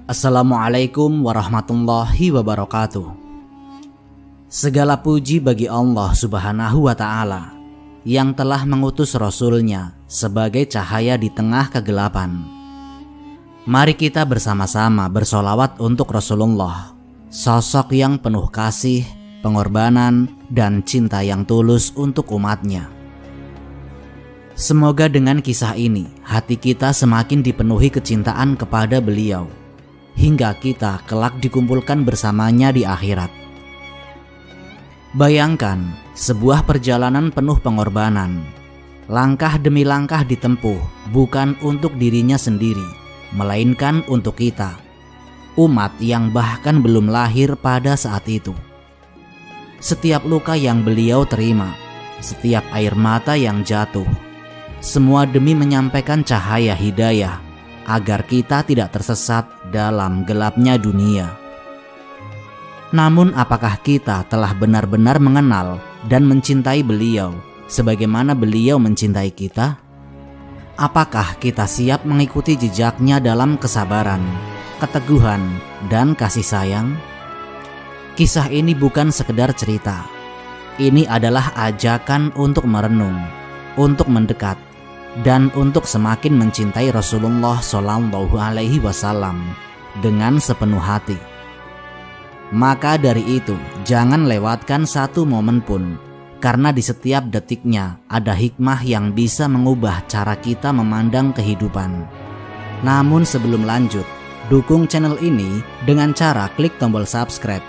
Assalamualaikum warahmatullahi wabarakatuh. Segala puji bagi Allah Subhanahu wa Ta'ala yang telah mengutus Rasul-Nya sebagai cahaya di tengah kegelapan. Mari kita bersama-sama bersolawat untuk Rasulullah, sosok yang penuh kasih, pengorbanan, dan cinta yang tulus untuk umatnya. Semoga dengan kisah ini hati kita semakin dipenuhi kecintaan kepada beliau, hingga kita kelak dikumpulkan bersamanya di akhirat. Bayangkan sebuah perjalanan penuh pengorbanan. Langkah demi langkah ditempuh bukan untuk dirinya sendiri, melainkan untuk kita, umat yang bahkan belum lahir pada saat itu. Setiap luka yang beliau terima, setiap air mata yang jatuh, semua demi menyampaikan cahaya hidayah agar kita tidak tersesat dalam gelapnya dunia. Namun apakah kita telah benar-benar mengenal dan mencintai beliau sebagaimana beliau mencintai kita? Apakah kita siap mengikuti jejaknya dalam kesabaran, keteguhan, dan kasih sayang? Kisah ini bukan sekedar cerita. Ini adalah ajakan untuk merenung, untuk mendekat, dan untuk semakin mencintai Rasulullah Shallallahu Alaihi Wasallam dengan sepenuh hati. Maka dari itu, jangan lewatkan satu momen pun, karena di setiap detiknya ada hikmah yang bisa mengubah cara kita memandang kehidupan. Namun sebelum lanjut, dukung channel ini dengan cara klik tombol subscribe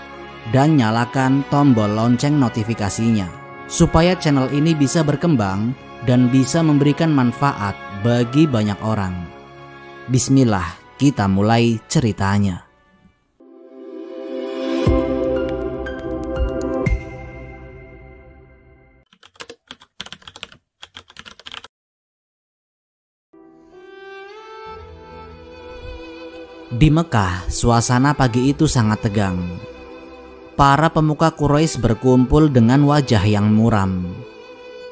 dan nyalakan tombol lonceng notifikasinya, supaya channel ini bisa berkembang dan bisa memberikan manfaat bagi banyak orang. Bismillah, kita mulai ceritanya. Di Mekah, suasana pagi itu sangat tegang. Para pemuka Quraisy berkumpul dengan wajah yang muram.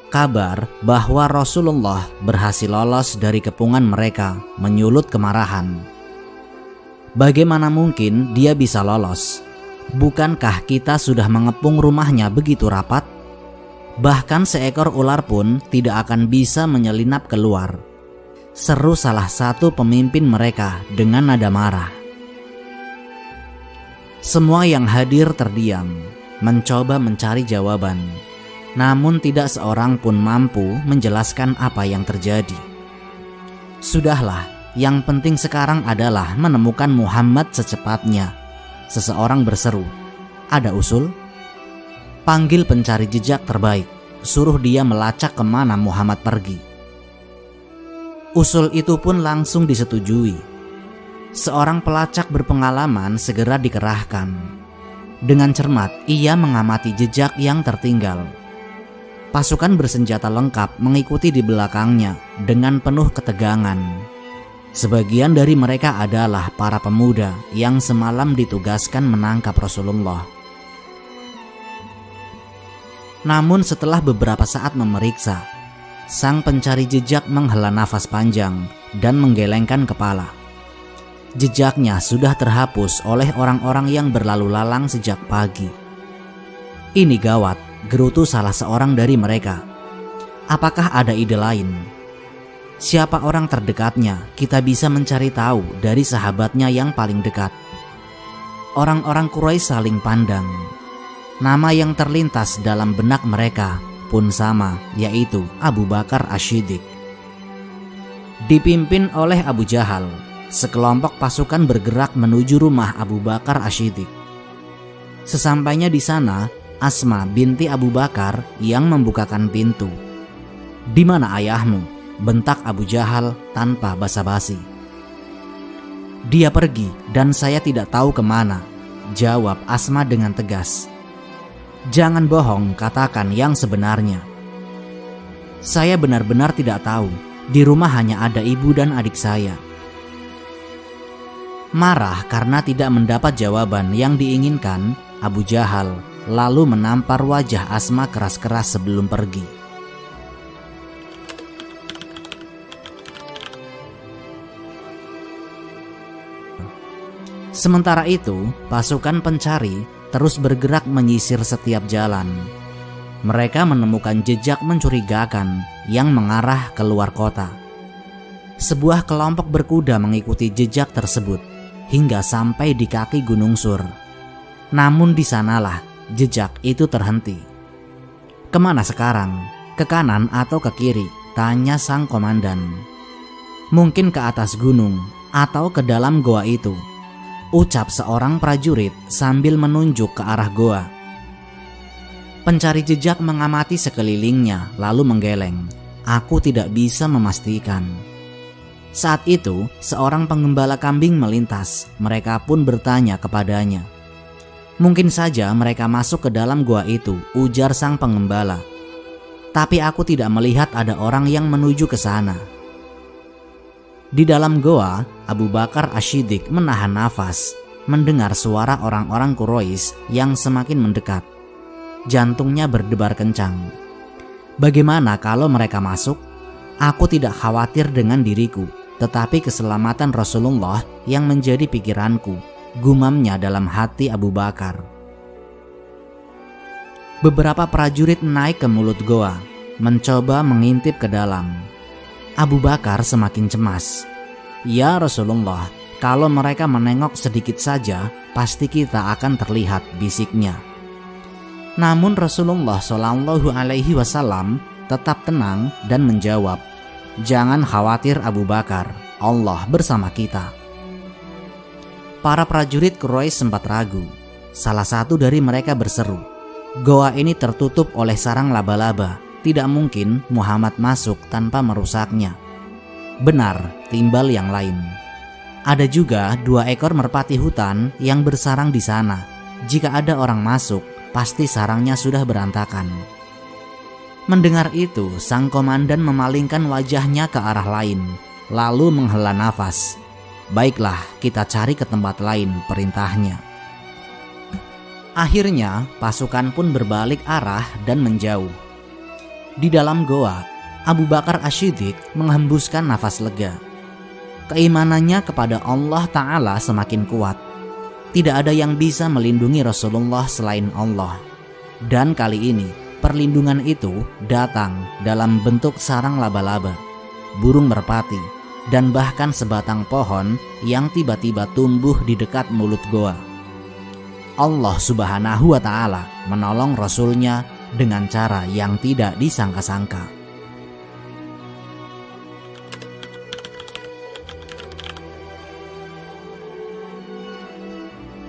Kabar bahwa Rasulullah berhasil lolos dari kepungan mereka menyulut kemarahan. Bagaimana mungkin dia bisa lolos? Bukankah kita sudah mengepung rumahnya begitu rapat? Bahkan seekor ular pun tidak akan bisa menyelinap keluar, seru salah satu pemimpin mereka dengan nada marah. Semua yang hadir terdiam, mencoba mencari jawaban. Namun tidak seorang pun mampu menjelaskan apa yang terjadi. Sudahlah, yang penting sekarang adalah menemukan Muhammad secepatnya. Seseorang berseru, "Ada usul?" Panggil pencari jejak terbaik, suruh dia melacak kemana Muhammad pergi. Usul itu pun langsung disetujui. Seorang pelacak berpengalaman segera dikerahkan. Dengan cermat ia mengamati jejak yang tertinggal. Pasukan bersenjata lengkap mengikuti di belakangnya dengan penuh ketegangan. Sebagian dari mereka adalah para pemuda yang semalam ditugaskan menangkap Rasulullah. Namun setelah beberapa saat memeriksa, sang pencari jejak menghela nafas panjang dan menggelengkan kepala. Jejaknya sudah terhapus oleh orang-orang yang berlalu lalang sejak pagi. Ini gawat, gerutu salah seorang dari mereka. Apakah ada ide lain? Siapa orang terdekatnya? Kita bisa mencari tahu dari sahabatnya yang paling dekat. Orang-orang Quraisy saling pandang. Nama yang terlintas dalam benak mereka pun sama, yaitu Abu Bakar Asy-Syiddiq. Dipimpin oleh Abu Jahal, sekelompok pasukan bergerak menuju rumah Abu Bakar Asy-Syiddiq. Sesampainya di sana, Asma binti Abu Bakar yang membukakan pintu. "Di mana ayahmu?" bentak Abu Jahal tanpa basa-basi. "Dia pergi dan saya tidak tahu kemana," jawab Asma dengan tegas. "Jangan bohong, katakan yang sebenarnya." "Saya benar-benar tidak tahu. Di rumah hanya ada ibu dan adik saya." Marah karena tidak mendapat jawaban yang diinginkan, Abu Jahal lalu menampar wajah Asma keras-keras sebelum pergi. Sementara itu, pasukan pencari terus bergerak menyisir setiap jalan. Mereka menemukan jejak mencurigakan yang mengarah keluar kota. Sebuah kelompok berkuda mengikuti jejak tersebut hingga sampai di kaki Gunung Sur. Namun di sanalah jejak itu terhenti. "Kemana sekarang? Ke kanan atau ke kiri?" tanya sang komandan. "Mungkin ke atas gunung atau ke dalam goa itu," ucap seorang prajurit sambil menunjuk ke arah goa. Pencari jejak mengamati sekelilingnya lalu menggeleng. "Aku tidak bisa memastikan." Saat itu, seorang penggembala kambing melintas. Mereka pun bertanya kepadanya. "Mungkin saja mereka masuk ke dalam goa itu," ujar sang penggembala. "Tapi aku tidak melihat ada orang yang menuju ke sana." Di dalam goa, Abu Bakar Ash-Shiddiq menahan nafas mendengar suara orang-orang Quraisy yang semakin mendekat. Jantungnya berdebar kencang. "Bagaimana kalau mereka masuk? Aku tidak khawatir dengan diriku, tetapi keselamatan Rasulullah yang menjadi pikiranku," gumamnya dalam hati Abu Bakar. Beberapa prajurit naik ke mulut goa, mencoba mengintip ke dalam. Abu Bakar semakin cemas. "Ya Rasulullah, kalau mereka menengok sedikit saja, pasti kita akan terlihat," bisiknya. Namun Rasulullah Shallallahu Alaihi Wasallam tetap tenang dan menjawab, "Jangan khawatir Abu Bakar, Allah bersama kita." Para prajurit Quraisy sempat ragu. Salah satu dari mereka berseru, "Goa ini tertutup oleh sarang laba-laba. Tidak mungkin Muhammad masuk tanpa merusaknya." "Benar," timbal yang lain. "Ada juga 2 ekor merpati hutan yang bersarang di sana. Jika ada orang masuk, pasti sarangnya sudah berantakan." Mendengar itu, sang komandan memalingkan wajahnya ke arah lain, lalu menghela nafas. "Baiklah, kita cari ke tempat lain," perintahnya. Akhirnya, pasukan pun berbalik arah dan menjauh. Di dalam goa, Abu Bakar Ash-Shiddiq menghembuskan nafas lega. Keimanannya kepada Allah Ta'ala semakin kuat. Tidak ada yang bisa melindungi Rasulullah selain Allah. Dan kali ini, perlindungan itu datang dalam bentuk sarang laba-laba, burung merpati, dan bahkan sebatang pohon yang tiba-tiba tumbuh di dekat mulut goa. Allah Subhanahu wa Ta'ala menolong Rasulnya dengan cara yang tidak disangka-sangka.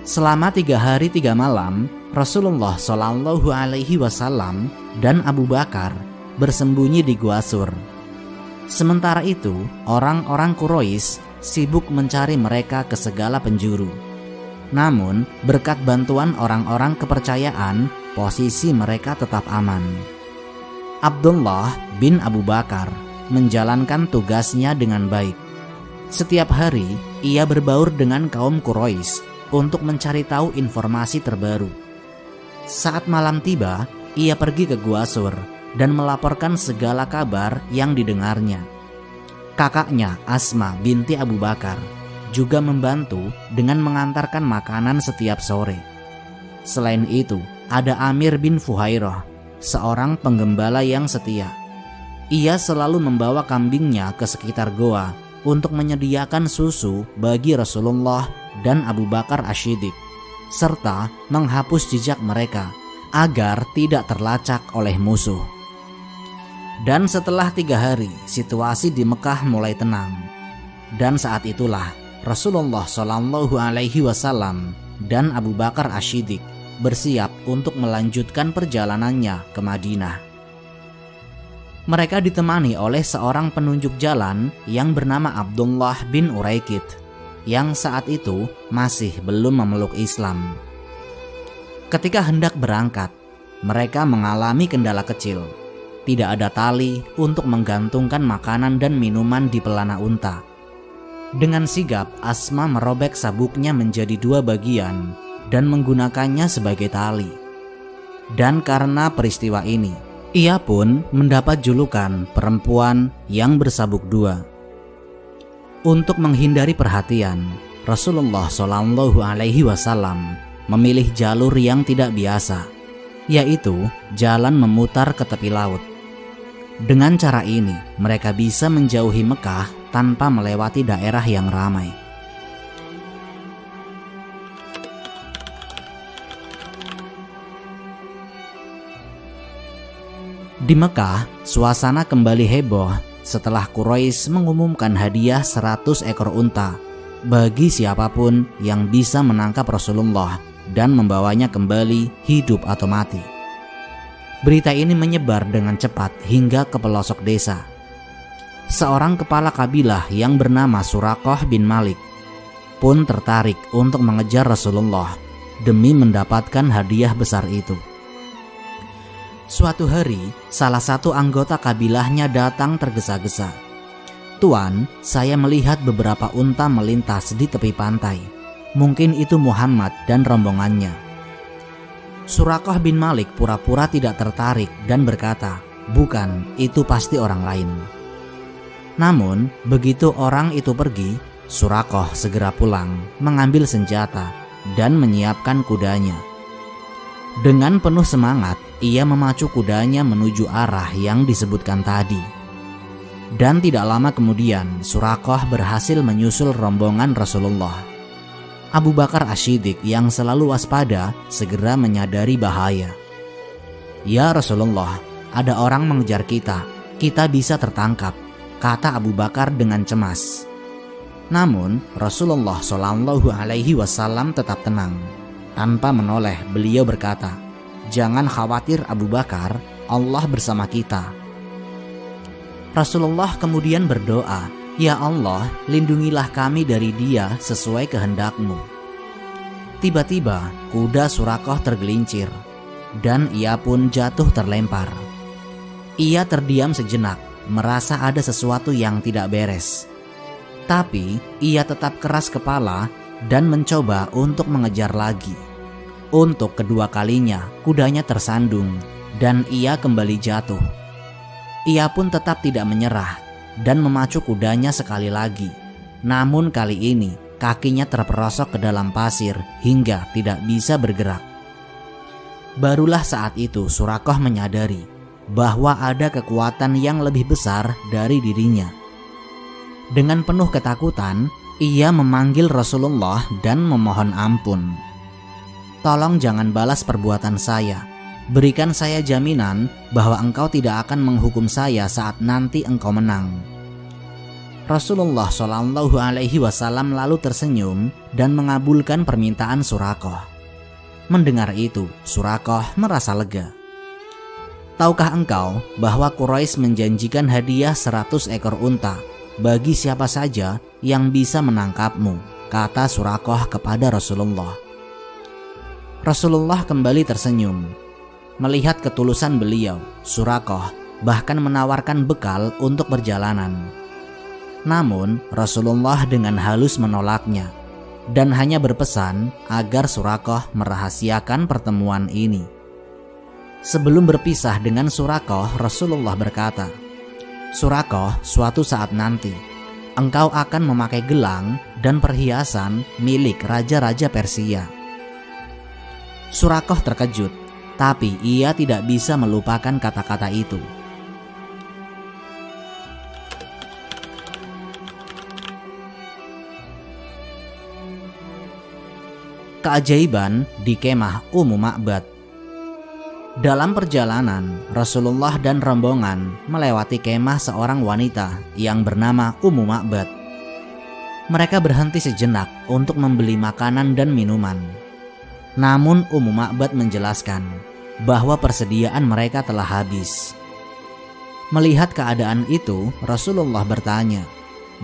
Selama 3 hari 3 malam, Rasulullah Shallallahu Alaihi Wasallam dan Abu Bakar bersembunyi di Gua Sur. Sementara itu, orang-orang Quraisy sibuk mencari mereka ke segala penjuru. Namun, berkat bantuan orang-orang kepercayaan, posisi mereka tetap aman. Abdullah bin Abu Bakar menjalankan tugasnya dengan baik. Setiap hari, ia berbaur dengan kaum Quraisy untuk mencari tahu informasi terbaru. Saat malam tiba, ia pergi ke Gua Sur dan melaporkan segala kabar yang didengarnya. Kakaknya Asma binti Abu Bakar juga membantu dengan mengantarkan makanan setiap sore. Selain itu, ada Amir bin Fuhairah, seorang penggembala yang setia. Ia selalu membawa kambingnya ke sekitar goa untuk menyediakan susu bagi Rasulullah dan Abu Bakar Ash-Shiddiq, serta menghapus jejak mereka agar tidak terlacak oleh musuh. Dan setelah 3 hari, situasi di Mekah mulai tenang. Dan saat itulah Rasulullah Shallallahu Alaihi Wasallam dan Abu Bakar Ash-Shiddiq bersiap untuk melanjutkan perjalanannya ke Madinah. Mereka ditemani oleh seorang penunjuk jalan yang bernama Abdullah bin Uraikid, yang saat itu masih belum memeluk Islam. Ketika hendak berangkat, mereka mengalami kendala kecil. Tidak ada tali untuk menggantungkan makanan dan minuman di pelana unta. Dengan sigap, Asma merobek sabuknya menjadi 2 bagian dan menggunakannya sebagai tali. Dan karena peristiwa ini, ia pun mendapat julukan perempuan yang bersabuk 2. Untuk menghindari perhatian, Rasulullah Shallallahu Alaihi Wasallam memilih jalur yang tidak biasa, yaitu jalan memutar ke tepi laut. Dengan cara ini, mereka bisa menjauhi Mekah tanpa melewati daerah yang ramai. Di Mekah, suasana kembali heboh setelah Quraisy mengumumkan hadiah 100 ekor unta bagi siapapun yang bisa menangkap Rasulullah dan membawanya kembali hidup atau mati. Berita ini menyebar dengan cepat hingga ke pelosok desa. Seorang kepala kabilah yang bernama Suraqah bin Malik pun tertarik untuk mengejar Rasulullah demi mendapatkan hadiah besar itu. Suatu hari, salah satu anggota kabilahnya datang tergesa-gesa. "Tuan, saya melihat beberapa unta melintas di tepi pantai. Mungkin itu Muhammad dan rombongannya." Suraqah bin Malik pura-pura tidak tertarik dan berkata, "Bukan, itu pasti orang lain." Namun, begitu orang itu pergi, Suraqah segera pulang, mengambil senjata, dan menyiapkan kudanya. Dengan penuh semangat, ia memacu kudanya menuju arah yang disebutkan tadi. Dan tidak lama kemudian, Suraqah berhasil menyusul rombongan Rasulullah. Abu Bakar As-Siddiq yang selalu waspada segera menyadari bahaya. "Ya Rasulullah, ada orang mengejar kita bisa tertangkap," kata Abu Bakar dengan cemas. Namun Rasulullah Shallallahu Alaihi Wasallam tetap tenang. Tanpa menoleh, beliau berkata, "Jangan khawatir Abu Bakar, Allah bersama kita." Rasulullah kemudian berdoa, "Ya Allah, lindungilah kami dari dia sesuai kehendak-Mu." Tiba-tiba kuda Suraqah tergelincir dan ia pun jatuh terlempar. Ia terdiam sejenak, merasa ada sesuatu yang tidak beres. Tapi ia tetap keras kepala dan mencoba untuk mengejar lagi. Untuk kedua kalinya kudanya tersandung dan ia kembali jatuh. Ia pun tetap tidak menyerah dan memacu kudanya sekali lagi. Namun kali ini kakinya terperosok ke dalam pasir hingga tidak bisa bergerak. Barulah saat itu Suraqah menyadari bahwa ada kekuatan yang lebih besar dari dirinya. Dengan penuh ketakutan, ia memanggil Rasulullah dan memohon ampun. "Tolong jangan balas perbuatan saya. Berikan saya jaminan bahwa engkau tidak akan menghukum saya saat nanti engkau menang." Rasulullah Shallallahu Alaihi Wasallam lalu tersenyum dan mengabulkan permintaan Suraqah. Mendengar itu, Suraqah merasa lega. "Tahukah engkau bahwa Quraisy menjanjikan hadiah 100 ekor unta bagi siapa saja yang bisa menangkapmu?" kata Suraqah kepada Rasulullah. Rasulullah kembali tersenyum. Melihat ketulusan beliau, Suraqah bahkan menawarkan bekal untuk perjalanan. Namun Rasulullah dengan halus menolaknya dan hanya berpesan agar Suraqah merahasiakan pertemuan ini. Sebelum berpisah dengan Suraqah, Rasulullah berkata, "Suraqah, suatu saat nanti engkau akan memakai gelang dan perhiasan milik raja-raja Persia." Suraqah terkejut, tapi ia tidak bisa melupakan kata-kata itu. Keajaiban di kemah Ummu Ma'bad. Dalam perjalanan, Rasulullah dan rombongan melewati kemah seorang wanita yang bernama Ummu Ma'bad. Mereka berhenti sejenak untuk membeli makanan dan minuman. Namun Ummu Ma'bad menjelaskan bahwa persediaan mereka telah habis. Melihat keadaan itu, Rasulullah bertanya,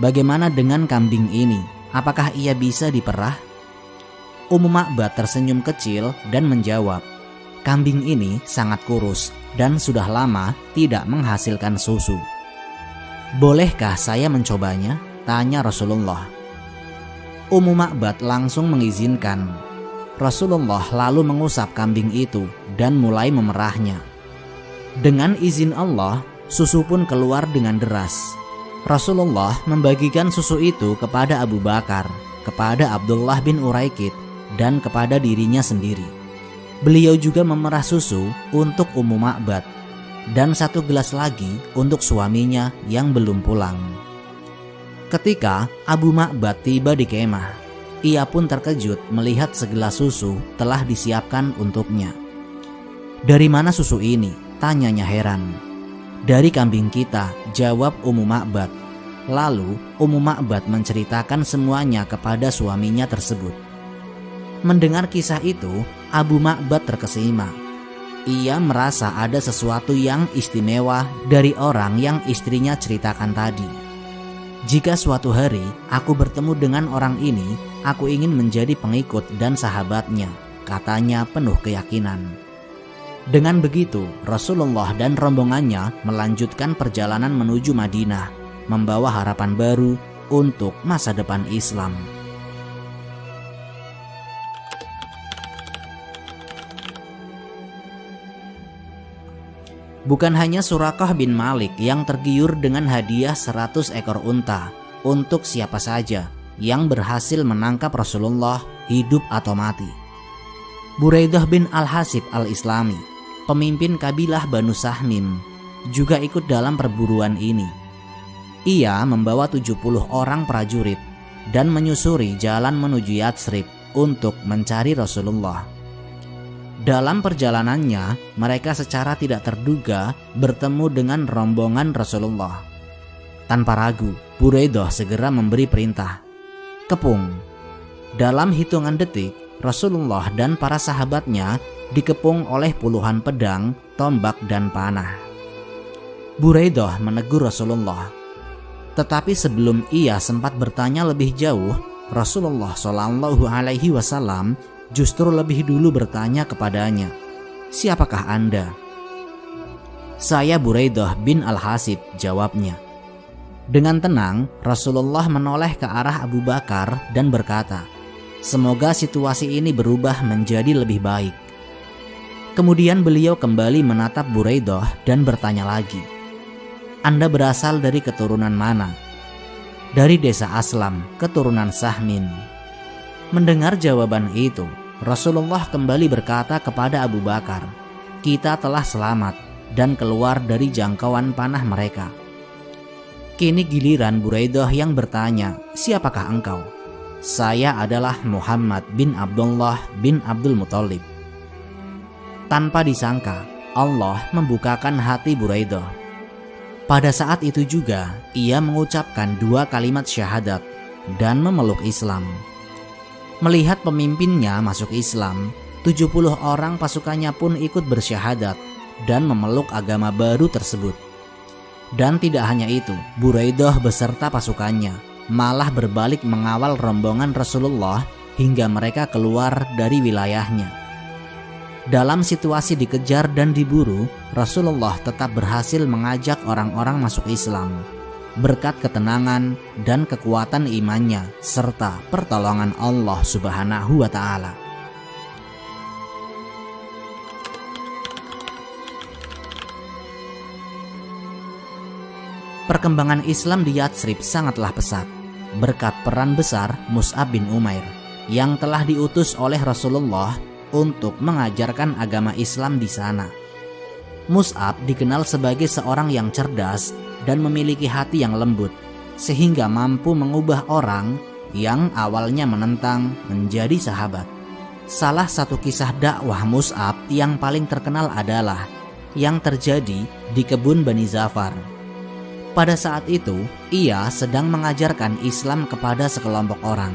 "Bagaimana dengan kambing ini? Apakah ia bisa diperah?" Ummu Ma'bad tersenyum kecil dan menjawab, "Kambing ini sangat kurus dan sudah lama tidak menghasilkan susu." "Bolehkah saya mencobanya?" tanya Rasulullah. Ummu Ma'bad langsung mengizinkan. Rasulullah lalu mengusap kambing itu dan mulai memerahnya. Dengan izin Allah, susu pun keluar dengan deras. Rasulullah membagikan susu itu kepada Abu Bakar kepada Abdullah bin Uraikid dan kepada dirinya sendiri. Beliau juga memerah susu untuk Ummu Ma'bad dan 1 gelas lagi untuk suaminya yang belum pulang. Ketika Abu Ma'bad tiba di kemah, ia pun terkejut melihat segelas susu telah disiapkan untuknya. "Dari mana susu ini?" tanyanya heran. "Dari kambing kita," jawab Ummu Ma'bad. Lalu Ummu Ma'bad menceritakan semuanya kepada suaminya tersebut. Mendengar kisah itu, Abu Ma'bad terkesima. Ia merasa ada sesuatu yang istimewa dari orang yang istrinya ceritakan tadi. "Jika suatu hari aku bertemu dengan orang ini, aku ingin menjadi pengikut dan sahabatnya," katanya penuh keyakinan. Dengan begitu, Rasulullah dan rombongannya melanjutkan perjalanan menuju Madinah, membawa harapan baru untuk masa depan Islam. Bukan hanya Surakah bin Malik yang tergiur dengan hadiah 100 ekor unta untuk siapa saja yang berhasil menangkap Rasulullah hidup atau mati. Buraidah bin Al-Hasib Al-Islami, pemimpin kabilah Banu Sahmim, juga ikut dalam perburuan ini. Ia membawa 70 orang prajurit dan menyusuri jalan menuju Yatsrib untuk mencari Rasulullah. Dalam perjalanannya, mereka secara tidak terduga bertemu dengan rombongan Rasulullah. Tanpa ragu, Buraidah segera memberi perintah, "Kepung." Dalam hitungan detik, Rasulullah dan para sahabatnya dikepung oleh puluhan pedang, tombak, dan panah. Buraidah menegur Rasulullah. Tetapi sebelum ia sempat bertanya lebih jauh, Rasulullah SAW justru lebih dulu bertanya kepadanya, "Siapakah Anda?" "Saya Buraidah bin Al-Hasib," jawabnya. Dengan tenang, Rasulullah menoleh ke arah Abu Bakar dan berkata, "Semoga situasi ini berubah menjadi lebih baik." Kemudian beliau kembali menatap Buraidah dan bertanya lagi, "Anda berasal dari keturunan mana?" "Dari desa Aslam, keturunan Sahmin." Mendengar jawaban itu, Rasulullah kembali berkata kepada Abu Bakar, "Kita telah selamat dan keluar dari jangkauan panah mereka." Kini giliran Buraidah yang bertanya, "Siapakah engkau?" "Saya adalah Muhammad bin Abdullah bin Abdul Muthalib." Tanpa disangka, Allah membukakan hati Buraidah. Pada saat itu juga, ia mengucapkan 2 kalimat syahadat dan memeluk Islam. Melihat pemimpinnya masuk Islam, 70 orang pasukannya pun ikut bersyahadat dan memeluk agama baru tersebut. Dan tidak hanya itu, Buraidah beserta pasukannya malah berbalik mengawal rombongan Rasulullah hingga mereka keluar dari wilayahnya. Dalam situasi dikejar dan diburu, Rasulullah tetap berhasil mengajak orang-orang masuk Islam berkat ketenangan dan kekuatan imannya serta pertolongan Allah Subhanahu wa Ta'ala. Perkembangan Islam di Yatsrib sangatlah pesat berkat peran besar Mus'ab bin Umair yang telah diutus oleh Rasulullah untuk mengajarkan agama Islam di sana. Mus'ab dikenal sebagai seorang yang cerdas dan memiliki hati yang lembut, sehingga mampu mengubah orang yang awalnya menentang menjadi sahabat. Salah satu kisah dakwah Mus'ab yang paling terkenal adalah yang terjadi di kebun Bani Zafar. Pada saat itu, ia sedang mengajarkan Islam kepada sekelompok orang.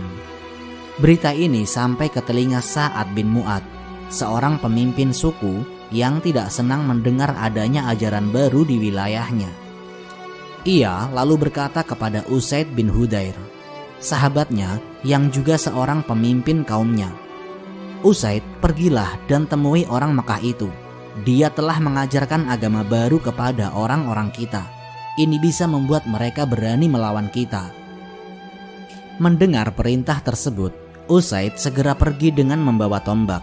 Berita ini sampai ke telinga Sa'ad bin Mu'ad, seorang pemimpin suku yang tidak senang mendengar adanya ajaran baru di wilayahnya. Ia lalu berkata kepada Usaid bin Hudair, sahabatnya yang juga seorang pemimpin kaumnya, "Usaid, pergilah dan temui orang Mekah itu. Dia telah mengajarkan agama baru kepada orang-orang kita. Ini bisa membuat mereka berani melawan kita." Mendengar perintah tersebut, Usaid segera pergi dengan membawa tombak.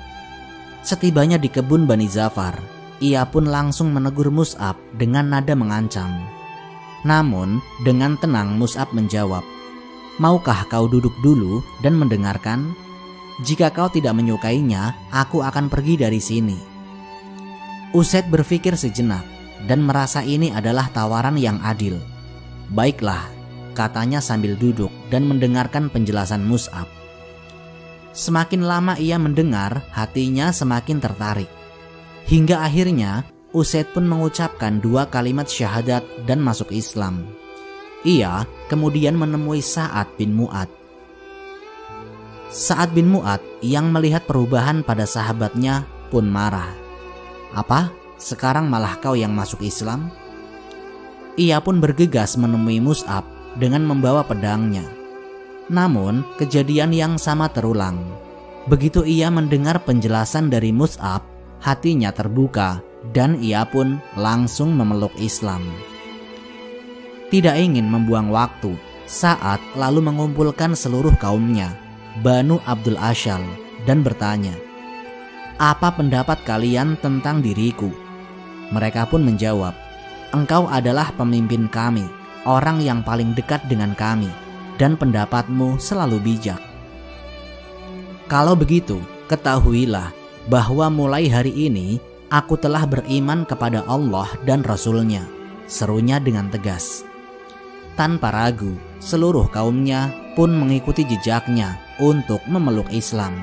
Setibanya di kebun Bani Zafar, ia pun langsung menegur Mus'ab dengan nada mengancam. Namun dengan tenang Mus'ab menjawab, Maukah kau duduk dulu dan mendengarkan? Jika kau tidak menyukainya, aku akan pergi dari sini." Usaid berpikir sejenak dan merasa ini adalah tawaran yang adil. "Baiklah," katanya sambil duduk dan mendengarkan penjelasan Mus'ab. Semakin lama ia mendengar, hatinya semakin tertarik. Hingga akhirnya Usaid pun mengucapkan 2 kalimat syahadat dan masuk Islam. Ia kemudian menemui Sa'ad bin Mu'adz. Sa'ad bin Mu'adz yang melihat perubahan pada sahabatnya pun marah. "Apa? Sekarang malah kau yang masuk Islam?" Ia pun bergegas menemui Mus'ab dengan membawa pedangnya. Namun kejadian yang sama terulang. Begitu ia mendengar penjelasan dari Mus'ab, hatinya terbuka dan ia pun langsung memeluk Islam. Tidak ingin membuang waktu, Sa'ad lalu mengumpulkan seluruh kaumnya, Banu Abdul Ashal, dan bertanya, "Apa pendapat kalian tentang diriku?" Mereka pun menjawab, "Engkau adalah pemimpin kami, orang yang paling dekat dengan kami, dan pendapatmu selalu bijak. Kalau begitu, ketahuilah bahwa mulai hari ini aku telah beriman kepada Allah dan Rasul-Nya," serunya dengan tegas. Tanpa ragu, seluruh kaumnya pun mengikuti jejaknya untuk memeluk Islam.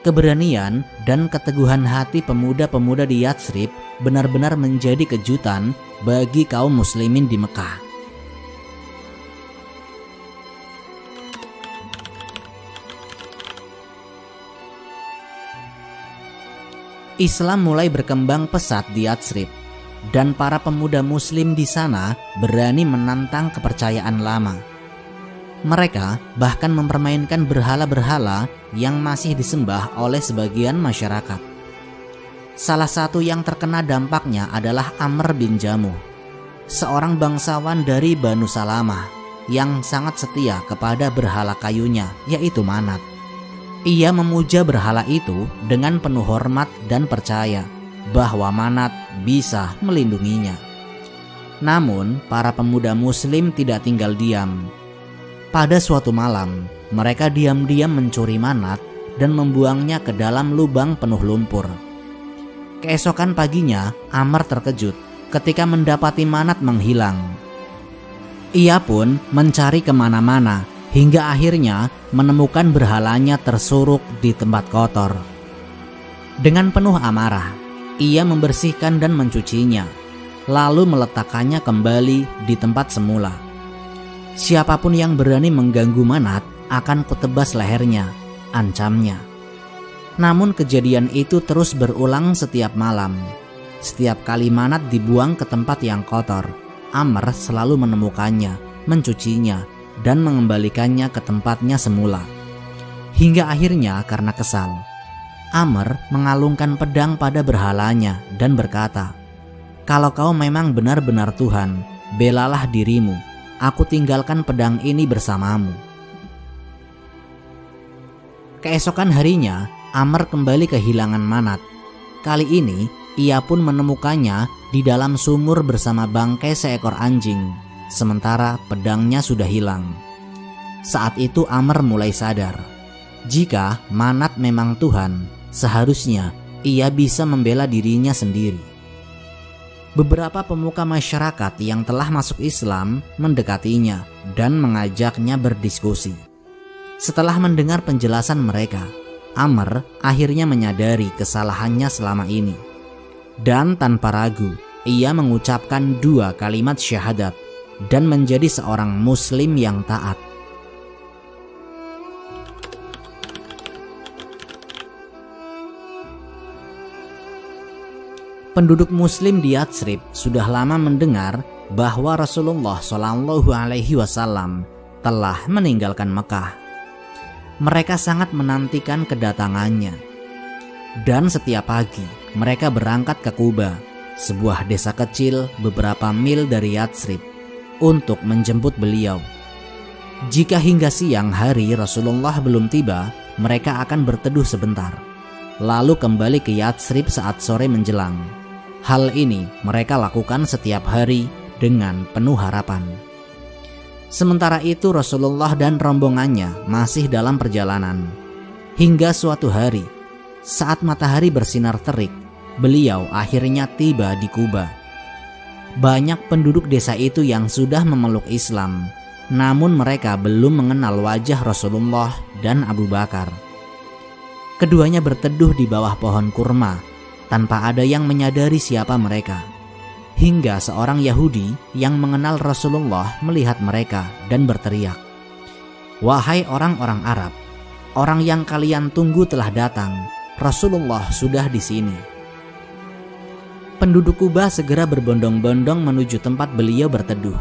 Keberanian dan keteguhan hati pemuda-pemuda di Yatsrib benar-benar menjadi kejutan bagi kaum muslimin di Mekah. Islam mulai berkembang pesat di Yatsrib, dan para pemuda muslim di sana berani menantang kepercayaan lama. Mereka bahkan mempermainkan berhala-berhala yang masih disembah oleh sebagian masyarakat. Salah satu yang terkena dampaknya adalah Amr bin Jamuh, seorang bangsawan dari Banu Salamah yang sangat setia kepada berhala kayunya, yaitu Manat. Ia memuja berhala itu dengan penuh hormat dan percaya bahwa Manat bisa melindunginya. Namun, para pemuda muslim tidak tinggal diam. Pada suatu malam, mereka diam-diam mencuri Manat dan membuangnya ke dalam lubang penuh lumpur. Keesokan paginya, Amr terkejut ketika mendapati Manat menghilang. Ia pun mencari kemana-mana hingga akhirnya menemukan berhalanya tersuruk di tempat kotor. Dengan penuh amarah, ia membersihkan dan mencucinya, lalu meletakkannya kembali di tempat semula. "Siapapun yang berani mengganggu Manat akan kutebas lehernya," ancamnya. Namun kejadian itu terus berulang setiap malam. Setiap kali Manat dibuang ke tempat yang kotor, Amr selalu menemukannya, mencucinya, dan mengembalikannya ke tempatnya semula. Hingga akhirnya karena kesal, Amr mengalungkan pedang pada berhalanya dan berkata, "Kalau kau memang benar-benar Tuhan, belalah dirimu. Aku tinggalkan pedang ini bersamamu." Keesokan harinya, Amr kembali kehilangan Manat. Kali ini, ia pun menemukannya di dalam sumur bersama bangkai seekor anjing, sementara pedangnya sudah hilang. Saat itu Amr mulai sadar, jika Manat memang Tuhan, seharusnya ia bisa membela dirinya sendiri. Beberapa pemuka masyarakat yang telah masuk Islam mendekatinya dan mengajaknya berdiskusi. Setelah mendengar penjelasan mereka, Amr akhirnya menyadari kesalahannya selama ini. Dan tanpa ragu, ia mengucapkan 2 kalimat syahadat dan menjadi seorang muslim yang taat. Penduduk muslim di Yatsrib sudah lama mendengar bahwa Rasulullah SAW telah meninggalkan Mekah. Mereka sangat menantikan kedatangannya. Dan setiap pagi mereka berangkat ke Quba, sebuah desa kecil beberapa mil dari Yatsrib, untuk menjemput beliau. Jika hingga siang hari Rasulullah belum tiba, mereka akan berteduh sebentar, lalu kembali ke Yatsrib saat sore menjelang. Hal ini mereka lakukan setiap hari dengan penuh harapan. Sementara itu Rasulullah dan rombongannya masih dalam perjalanan. Hingga suatu hari, saat matahari bersinar terik, beliau akhirnya tiba di Quba. Banyak penduduk desa itu yang sudah memeluk Islam, namun mereka belum mengenal wajah Rasulullah dan Abu Bakar. Keduanya berteduh di bawah pohon kurma, tanpa ada yang menyadari siapa mereka. Hingga seorang Yahudi yang mengenal Rasulullah melihat mereka dan berteriak, "Wahai orang-orang Arab, orang yang kalian tunggu telah datang. Rasulullah sudah di sini." Penduduk Quba segera berbondong-bondong menuju tempat beliau berteduh.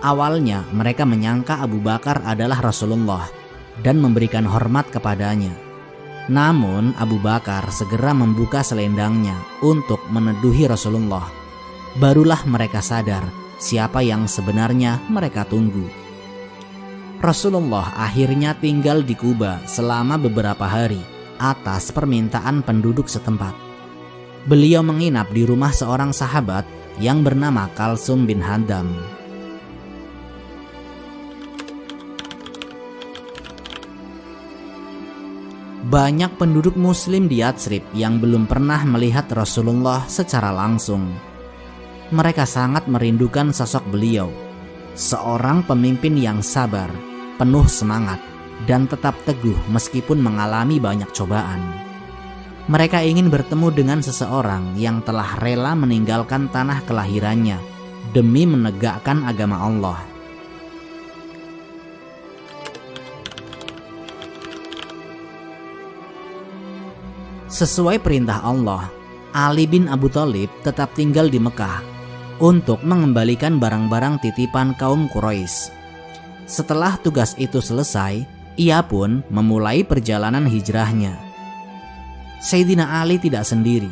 Awalnya mereka menyangka Abu Bakar adalah Rasulullah dan memberikan hormat kepadanya. Namun Abu Bakar segera membuka selendangnya untuk meneduhi Rasulullah. Barulah mereka sadar siapa yang sebenarnya mereka tunggu. Rasulullah akhirnya tinggal di Quba selama beberapa hari atas permintaan penduduk setempat. Beliau menginap di rumah seorang sahabat yang bernama Kalsum bin Hadam. Banyak penduduk muslim di Yatsrib yang belum pernah melihat Rasulullah secara langsung. Mereka sangat merindukan sosok beliau, seorang pemimpin yang sabar, penuh semangat, dan tetap teguh meskipun mengalami banyak cobaan. Mereka ingin bertemu dengan seseorang yang telah rela meninggalkan tanah kelahirannya demi menegakkan agama Allah. Sesuai perintah Allah, Ali bin Abu Thalib tetap tinggal di Mekah untuk mengembalikan barang-barang titipan kaum Quraisy. Setelah tugas itu selesai, ia pun memulai perjalanan hijrahnya. Sayyidina Ali tidak sendiri.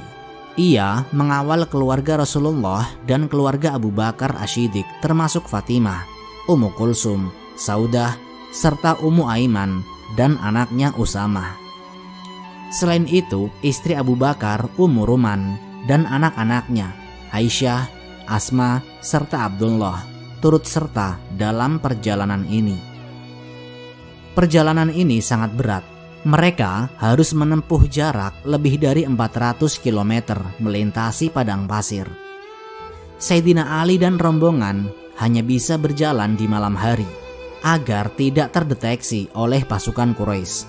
Ia mengawal keluarga Rasulullah dan keluarga Abu Bakar Asy-Syiddiq, termasuk Fatimah, Ummu Kulsum, Saudah, serta Ummu Aiman dan anaknya Usamah. Selain itu, istri Abu Bakar, Ummu Ruman, dan anak-anaknya, Aisyah, Asma, serta Abdullah, turut serta dalam perjalanan ini. Perjalanan ini sangat berat. Mereka harus menempuh jarak lebih dari 400 km melintasi padang pasir. Sayyidina Ali dan rombongan hanya bisa berjalan di malam hari agar tidak terdeteksi oleh pasukan Quraisy,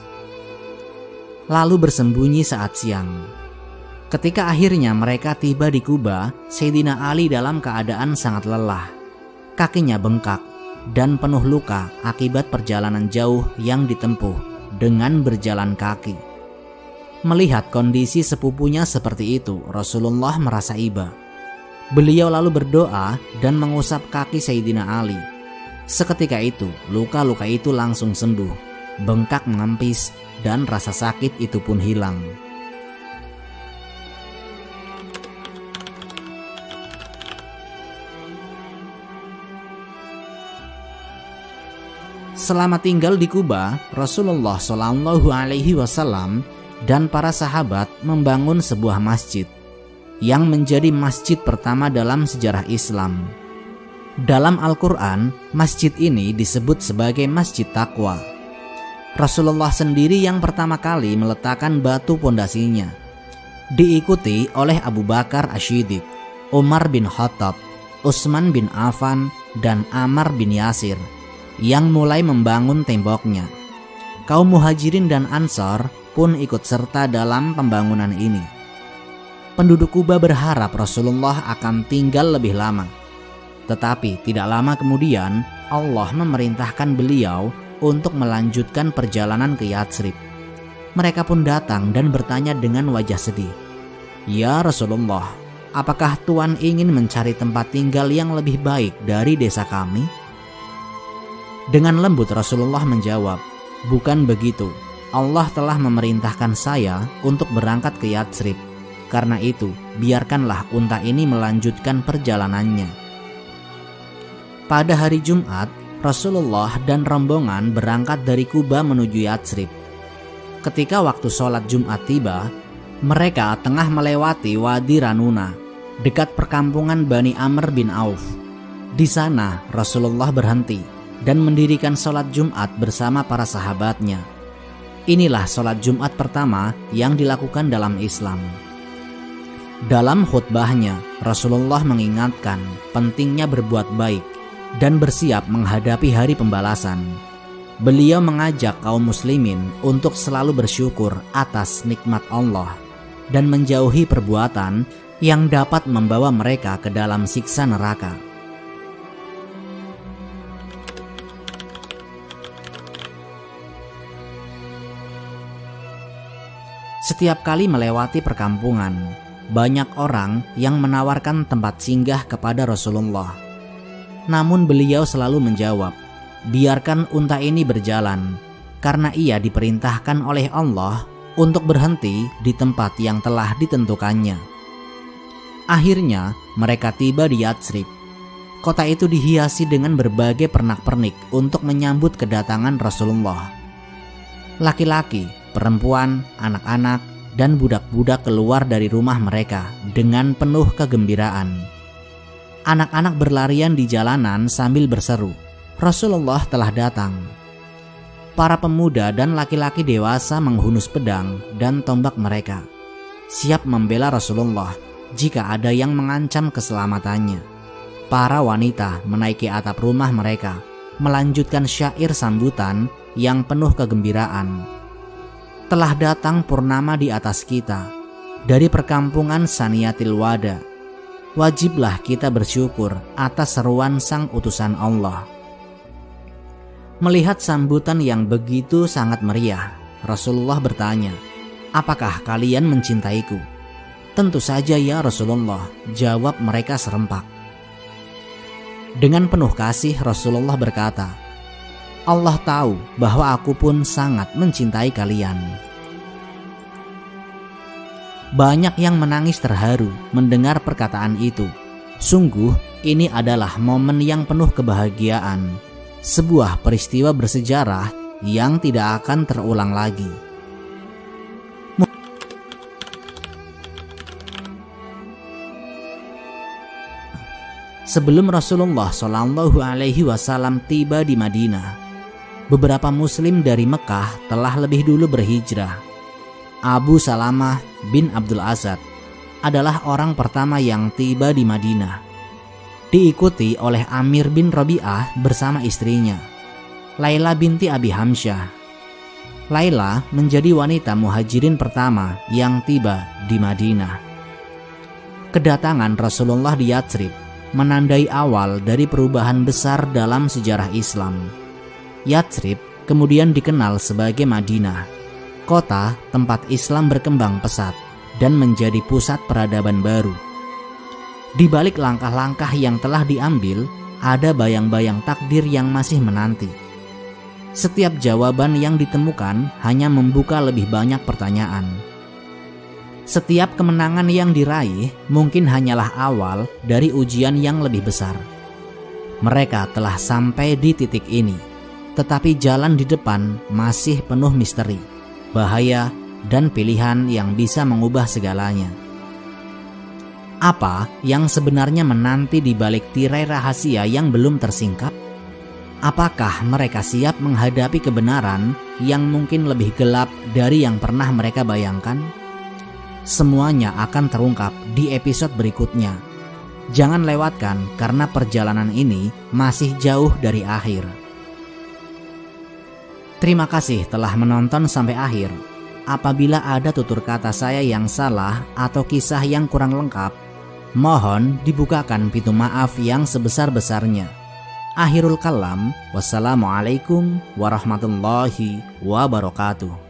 lalu bersembunyi saat siang. Ketika akhirnya mereka tiba di Quba, Sayyidina Ali dalam keadaan sangat lelah. Kakinya bengkak dan penuh luka akibat perjalanan jauh yang ditempuh dengan berjalan kaki. Melihat kondisi sepupunya seperti itu, Rasulullah merasa iba. Beliau lalu berdoa dan mengusap kaki Sayyidina Ali. Seketika itu, luka-luka itu langsung sembuh, bengkak mengempis, dan rasa sakit itu pun hilang. Selama tinggal di Quba, Rasulullah Shallallahu Alaihi Wasallam dan para sahabat membangun sebuah masjid yang menjadi masjid pertama dalam sejarah Islam. Dalam Al-Quran, masjid ini disebut sebagai Masjid Taqwa. Rasulullah sendiri yang pertama kali meletakkan batu pondasinya, diikuti oleh Abu Bakar Asy-Syiddiq, Umar bin Khattab, Utsman bin Affan, dan Ammar bin Yasir yang mulai membangun temboknya. Kaum Muhajirin dan Ansor pun ikut serta dalam pembangunan ini. Penduduk Quba berharap Rasulullah akan tinggal lebih lama. Tetapi tidak lama kemudian Allah memerintahkan beliau untuk melanjutkan perjalanan ke Yatsrib. Mereka pun datang dan bertanya dengan wajah sedih, "Ya Rasulullah, apakah Tuhan ingin mencari tempat tinggal yang lebih baik dari desa kami?" Dengan lembut Rasulullah menjawab, "Bukan begitu. Allah telah memerintahkan saya untuk berangkat ke Yatsrib. Karena itu, biarkanlah unta ini melanjutkan perjalanannya." Pada hari Jumat, Rasulullah dan rombongan berangkat dari Quba menuju Yatsrib. Ketika waktu sholat Jumat tiba, mereka tengah melewati Wadi Ranuna, dekat perkampungan Bani Amr bin Auf. Di sana Rasulullah berhenti dan mendirikan sholat Jumat bersama para sahabatnya. Inilah sholat Jumat pertama yang dilakukan dalam Islam. Dalam khutbahnya, Rasulullah mengingatkan pentingnya berbuat baik dan bersiap menghadapi hari pembalasan. Beliau mengajak kaum muslimin untuk selalu bersyukur atas nikmat Allah dan menjauhi perbuatan yang dapat membawa mereka ke dalam siksa neraka. Setiap kali melewati perkampungan, banyak orang yang menawarkan tempat singgah kepada Rasulullah. Namun beliau selalu menjawab, biarkan unta ini berjalan, karena ia diperintahkan oleh Allah untuk berhenti di tempat yang telah ditentukannya. Akhirnya mereka tiba di Yatsrib. Kota itu dihiasi dengan berbagai pernak-pernik untuk menyambut kedatangan Rasulullah. Laki-laki, perempuan, anak-anak, dan budak-budak keluar dari rumah mereka dengan penuh kegembiraan. Anak-anak berlarian di jalanan sambil berseru, Rasulullah telah datang. Para pemuda dan laki-laki dewasa menghunus pedang dan tombak mereka, siap membela Rasulullah jika ada yang mengancam keselamatannya. Para wanita menaiki atap rumah mereka, melanjutkan syair sambutan yang penuh kegembiraan. Telah datang purnama di atas kita dari perkampungan Saniyatil Wada. Wajiblah kita bersyukur atas seruan sang utusan Allah. Melihat sambutan yang begitu sangat meriah, Rasulullah bertanya, apakah kalian mencintaiku? Tentu saja ya Rasulullah, jawab mereka serempak. Dengan penuh kasih Rasulullah berkata, Allah tahu bahwa aku pun sangat mencintai kalian. Banyak yang menangis terharu mendengar perkataan itu. Sungguh ini adalah momen yang penuh kebahagiaan, sebuah peristiwa bersejarah yang tidak akan terulang lagi. Sebelum Rasulullah SAW tiba di Madinah, beberapa muslim dari Mekah telah lebih dulu berhijrah. Abu Salamah bin Abdul Asad adalah orang pertama yang tiba di Madinah, diikuti oleh Amir bin Rabi'ah bersama istrinya, Laila binti Abi Hamsyah. Laila menjadi wanita muhajirin pertama yang tiba di Madinah. Kedatangan Rasulullah di Yatsrib menandai awal dari perubahan besar dalam sejarah Islam. Yatsrib kemudian dikenal sebagai Madinah, kota tempat Islam berkembang pesat dan menjadi pusat peradaban baru. Di balik langkah-langkah yang telah diambil, ada bayang-bayang takdir yang masih menanti. Setiap jawaban yang ditemukan hanya membuka lebih banyak pertanyaan. Setiap kemenangan yang diraih mungkin hanyalah awal dari ujian yang lebih besar. Mereka telah sampai di titik ini, tetapi jalan di depan masih penuh misteri, bahaya, dan pilihan yang bisa mengubah segalanya. Apa yang sebenarnya menanti di balik tirai rahasia yang belum tersingkap? Apakah mereka siap menghadapi kebenaran yang mungkin lebih gelap dari yang pernah mereka bayangkan? Semuanya akan terungkap di episode berikutnya. Jangan lewatkan karena perjalanan ini masih jauh dari akhir. Terima kasih telah menonton sampai akhir. Apabila ada tutur kata saya yang salah atau kisah yang kurang lengkap, mohon dibukakan pintu maaf yang sebesar-besarnya. Akhirul kalam, wassalamualaikum warahmatullahi wabarakatuh.